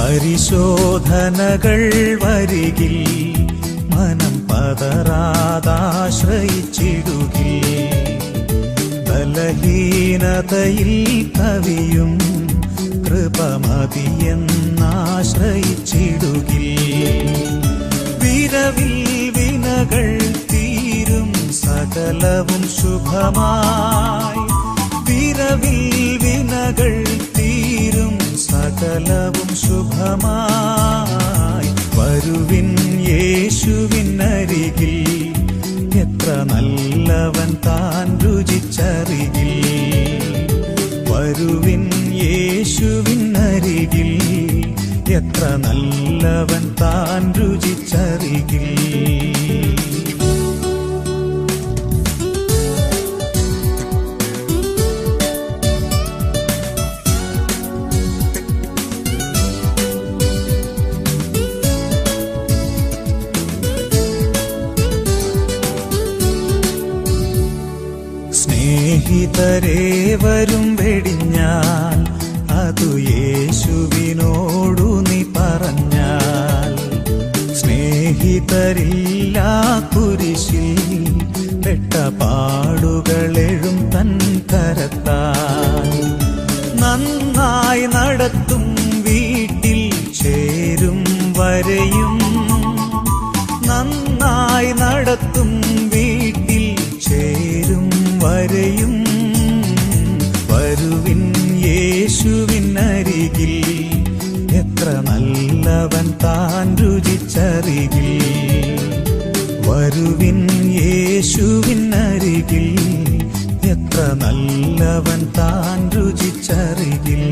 പരിശോധനകൾ വരികിൽ മനം പതറാതാശ്രയിച്ചിടുകിൽ ബലഹീനതയിൽ കവിയും കൃപമതിയെന്നാശ്രയിച്ചിടുകിൽ വിരവിൽ വിനകൾ തീരും സകലവും ശുഭമായി വിരവിൽ വിനകൾ തീരും സകലവും ശുഭമായി വരുവിൻ യേശുവിനരികിൽ എത്ര നല്ലവൻ താൻ രുചിച്ചറികിൽ വരുവിൻ യേശുവിനരികിൽ എത്ര നല്ലവൻ താൻ രുചിച്ചറികിൽ സ്നേഹിതരേവരും വെടിഞ്ഞാൽ അതു യേശുവിനോടു നീ പറഞ്ഞാൽ സ്നേഹിതരില്ലാ കുരിശിൽ പെട്ട പാടുകളെഴും തൻ കരത്താൽ നന്നായി നടത്തും വീട്ടിൽ ചേരും വരെയും നന്നായി നടത്തും വീട്ടിൽ ചേരും വരെയും വരുവിൻ യേശുവിനരികിൽ എത്ര നല്ലവൻ താൻ രുചിച്ചറികിൽ വരുവിൻ യേശുവിനരികിൽ എത്ര നല്ലവൻ താൻ രുചിച്ചറികിൽ